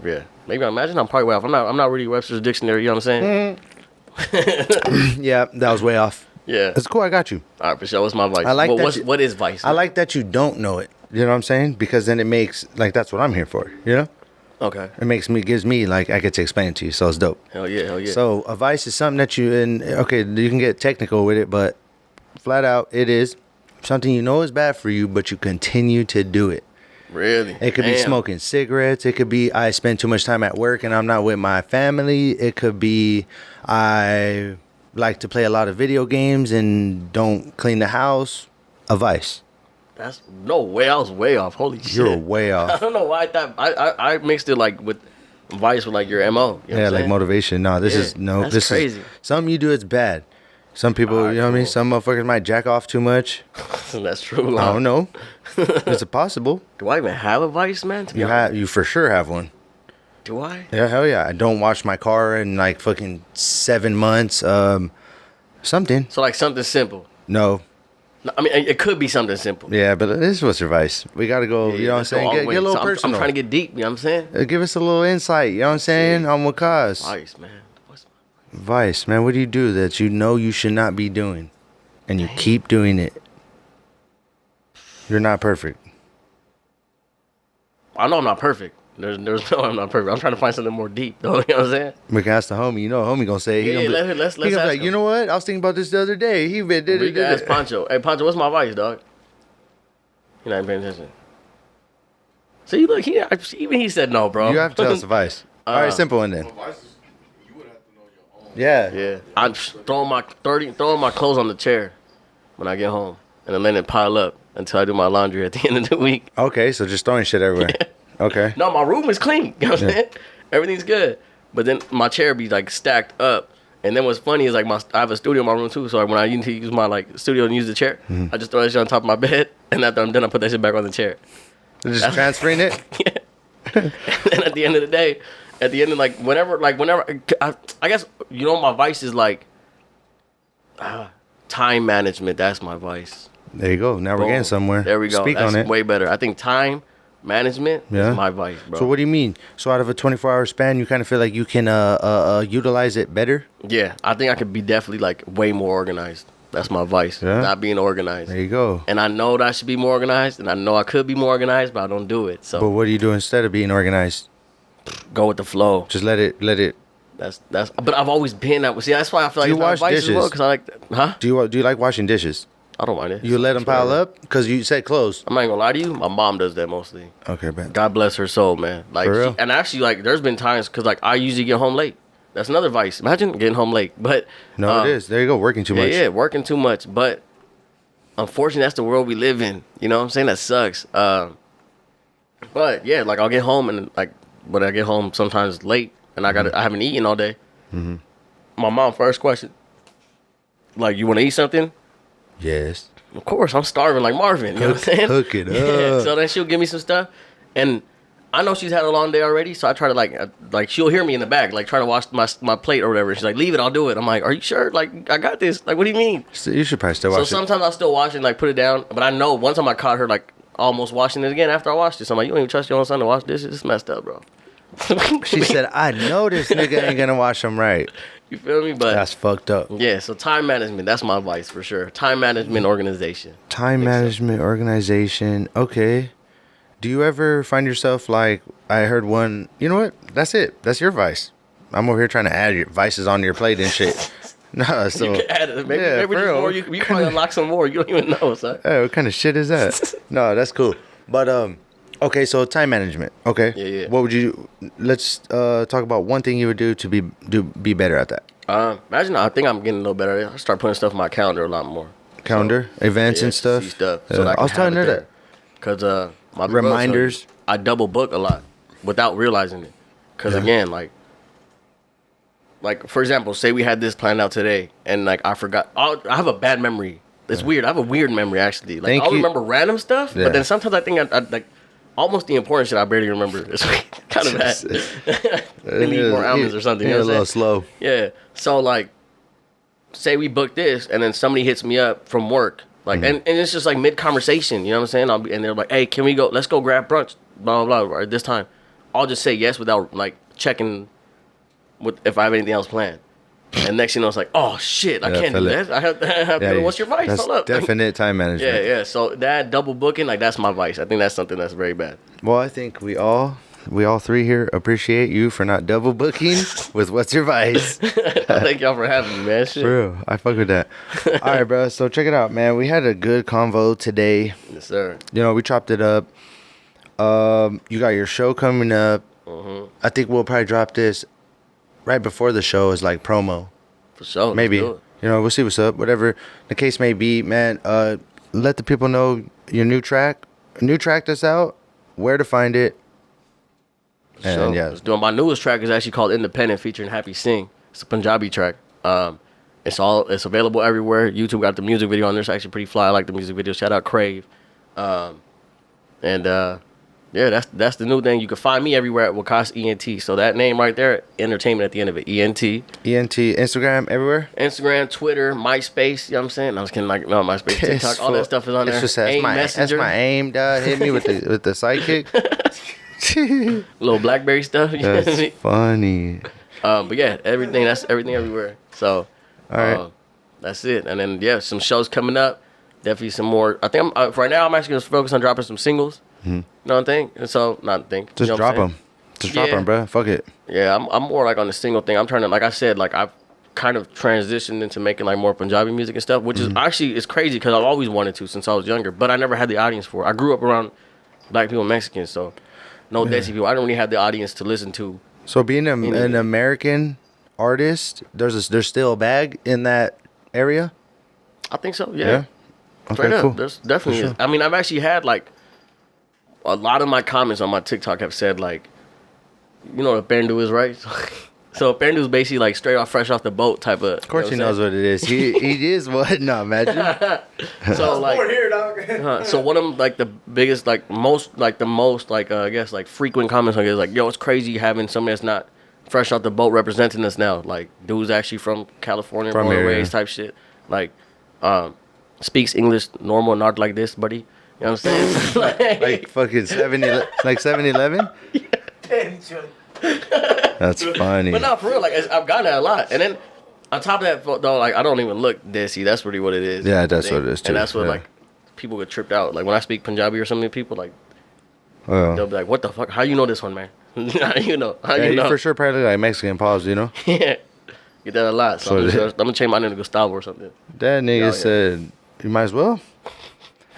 yeah. Maybe I imagine I'm probably way off. I'm not really Webster's dictionary. You know what I'm saying? Yeah, that was way off. Yeah. It's cool. I got you. All right, for sure. What's my vice? I like that what is vice? I like that you don't know it. You know what I'm saying? Because then it makes, like, that's what I'm here for. You know? Okay. Gives me, like, I get to explain it to you. So it's dope. Hell yeah. So a vice is something that okay, you can get technical with it, but flat out, it is something you know is bad for you, but you continue to do it. Really? It could be Damn. smoking cigarettes. It could be I spend too much time at work and I'm not with my family. It could be I like to play a lot of video games and don't clean the house. A vice. That's no way. I was way off. Holy shit. You're way I off. don't know why I thought I mixed it like with vice with like your MO. You know what Yeah, I'm like saying? motivation. No, this Yeah, is no. that's This crazy. is something you do. It's bad. Some people, Alright, you know what I mean. cool. Some motherfuckers might jack off too much. That's true. I don't know. It's possible. Do I even have a vice, man? To be honest? You for sure have one. Do I? Yeah, hell yeah. I don't wash my car in like fucking 7 months. Something. So like something simple. No. No, I mean, it could be something simple. Yeah, but this is what's your vice. We got to go, you know what I'm let's go saying? all the Get way. a little So personal. I'm trying to get deep. You know what I'm saying? Give us a little insight, you know what I'm saying? On Waqqas. Vice, man. What's Vice, man. What do you do that you know you should not be doing? And you keep doing it. You're not perfect. I know I'm not perfect. There's no I'm not perfect. I'm trying to find something more deep, though. You know what I'm saying? We can ask the homie. You know, homie gonna say. He Yeah, gonna be, let's he gonna be ask like, him. you know what? I was thinking about this the other day. He been did We it. can ask Pancho. Hey, Pancho, what's my vice, dog? You're not even paying attention. See, look, even he said no, bro. You have to tell us the vice. All right, simple one then. You would have to know your own. Yeah. Yeah, I'm throwing my clothes on the chair when I get home, and then letting it pile up until I do my laundry at the end of the week. Okay, so just throwing shit everywhere. Okay. No, my room is clean. You know what I'm saying? Everything's good. But then my chair be like stacked up. And then what's funny is like I have a studio in my room too. So like when I need to use my like studio and use the chair, I just throw that shit on top of my bed. And after I'm done, I put that shit back on the chair. Just transferring it. And then at the end of the day, like whenever, I guess, you know, my vice is like time management. That's my vice. There you go. Now we're Boom. getting somewhere. There we go. Speak That's on it. way better. I think time management Yeah. is my vice, bro. So what do you mean? So out of a 24-hour span, you kind of feel like you can utilize it better? Yeah, I think I could be definitely like way more organized. That's my vice. Yeah. Not being organized. There you go. And I know that I should be more organized, and I know I could be more organized, but I don't do it. So But what do you do instead of being organized? go with the flow. Just let it. That's. But I've always been that. See, that's why I feel like Do it's you not a wash vice as well. dishes? Because I like, huh? Do you like washing dishes? I don't mind it. You let them It's pile whatever. up because you said clothes. I'm not gonna lie to you. My mom does that mostly. Okay, bet. God bless her soul, man. Like, For real? and actually, like, there's been times because like I usually get home late. That's another vice. Imagine getting home late. But No, it is. There you go. Working too Yeah, much. yeah, working too much. But unfortunately, that's the world we live in. You know what I'm saying? That sucks. But yeah, like I'll get home and like, but I get home sometimes late and I haven't eaten all day. Mm-hmm. My mom first question, like, you want to eat something? Yes. Of course, I'm starving like Marvin. You know what I'm saying? Hook it Yeah. up. So then she'll give me some stuff, and I know she's had a long day already. So I try to like she'll hear me in the back, like trying to wash my plate or whatever. She's like, "Leave it, I'll do it." I'm like, "Are you sure? Like, I got this. Like, what do you mean?" So you should probably still So watch it. sometimes I'll still watch it and like put it down, but I know one time I caught her like almost watching it again after I watched it. So I'm like, you don't even trust your own son to watch this? It's messed up, bro. She said, I know this nigga ain't gonna watch them right. You feel me? But That's fucked up. yeah, so time management, that's my advice for sure. Time management, organization. Time management, organization. Okay. Do you ever find yourself like, I heard one, you know what? That's it. That's your vice. I'm over here trying to add your vices on your plate and shit. No, so. You can add it. Maybe, yeah, maybe for there's real. more. You probably unlock some more. You don't even know, son. Hey, what kind of shit is that? No, that's cool. But, okay, so time management. Okay. Yeah. What would you, let's talk about one thing you would do to be better at that. Imagine, I think I'm getting a little better at it. I start putting stuff in my calendar a lot more. Calendar, events and stuff. See stuff. Yeah. So that I was telling her that. Because my big brother Reminders. told you, I double book a lot without realizing it. Because again, like for example, say we had this planned out today, and like I forgot. I have a bad memory. It's weird. I have a weird memory actually. Like I'll remember random stuff, but then sometimes I think I like almost the important shit I barely remember. It's kind of bad. They need more almonds or something. You know a what I'm little saying? slow. Yeah. So like, say we book this, and then somebody hits me up from work, like, and it's just like mid conversation. You know what I'm saying? And they're like, "Hey, can we go? Let's go grab brunch." Blah blah blah. Right, this time, I'll just say yes without like checking if I have anything else planned. And next thing you know, it's like, oh shit, I can't do that. I have to. What's your vice? That's Hold up. definite time management. Yeah. So that double booking, like that's my vice. I think that's something that's very bad. Well, I think we all three here appreciate you for not double booking with What's Your Vice. Thank y'all for having me, man. Shit. For real, I fuck with that. All right, bro. So check it out, man. We had a good convo today. Yes, sir. You know, we chopped it up. You got your show coming up. Mm-hmm. I think we'll probably drop this right before the show as like promo. For sure. Maybe. Let's do it. You know, we'll see what's up. Whatever the case may be, man. Let the people know your new track that's out, where to find it. And So, yeah, let's do it. My newest track is actually called Independent, featuring Happy Singh. It's a Punjabi track. It's available everywhere. YouTube got the music video on there. It's actually pretty fly. I like the music video. Shout out Crave. Yeah, that's the new thing. You can find me everywhere at Waqqas ENT. So that name right there, entertainment at the end of it. ENT. ENT, Instagram, everywhere. Instagram, Twitter, MySpace. You know what I'm saying? I was kidding. Like no, MySpace, TikTok, all that stuff is on there. That's AIM my Messenger. aim, dog. Hit me with the sidekick. Little BlackBerry stuff. You know what I That's mean? funny. But yeah, everything. That's everything everywhere. So, All right. that's it. And then yeah, some shows coming up. Definitely some more. I think right now I'm actually gonna focus on dropping some singles. You know what I think? And so not think. Just you know drop what I'm them. Just drop them, bro. Fuck it. Yeah, I'm more like on the single thing. I'm trying to, like I said, like I've kind of transitioned into making like more Punjabi music and stuff, which is actually it's crazy because I've always wanted to since I was younger, but I never had the audience for it. I grew up around black people and Mexicans, so no Desi people. I don't really have the audience to listen to. So being an American artist, there's still a bag in that area. I think so. Yeah. Okay, Straight up. cool. There's definitely. For sure. I mean, I've actually had like a lot of my comments on my TikTok have said like, you know what a Pendu is, right? So a Pendu is basically like straight off, fresh off the boat type of. Of course, he knows what it is. He is what? No, imagine. So like, here, dog. so one of them like the biggest like the most I guess like frequent comments on it is like, yo, it's crazy having somebody that's not fresh off the boat representing us now. Like dude's actually from California, born and raised type shit. Like, speaks English normal, not like this, buddy. You know what I'm saying? like fucking 7-Eleven? That's funny. But no, for real, like I've gotten that a lot. And then on top of that, though, like I don't even look desi. That's really what it is. Yeah, that's what it is too. And that's what yeah. like people get tripped out. Like when I speak Punjabi or something, people like Well, they'll be like, "What the fuck? How you know this one, man? How you know? How yeah, you you know?" for sure probably like Mexican pause, you know? Yeah, get that a lot. So So I'm gonna change my name to Gustavo or something. That nigga yeah. said, you might as well.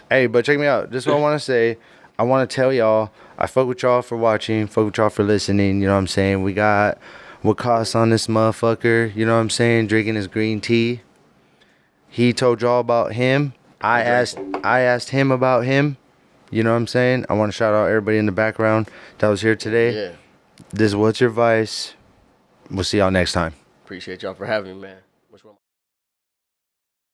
Hey, but check me out. This is what I want to say. I want to tell y'all, I fuck with y'all for watching, fuck with y'all for listening. You know what I'm saying? We got Waqqas on this motherfucker. You know what I'm saying? Drinking his green tea. He told y'all about him. I asked him about him. You know what I'm saying? I want to shout out everybody in the background that was here today. Yeah, This is What's Your Vice. We'll see y'all next time. appreciate y'all for having me, man.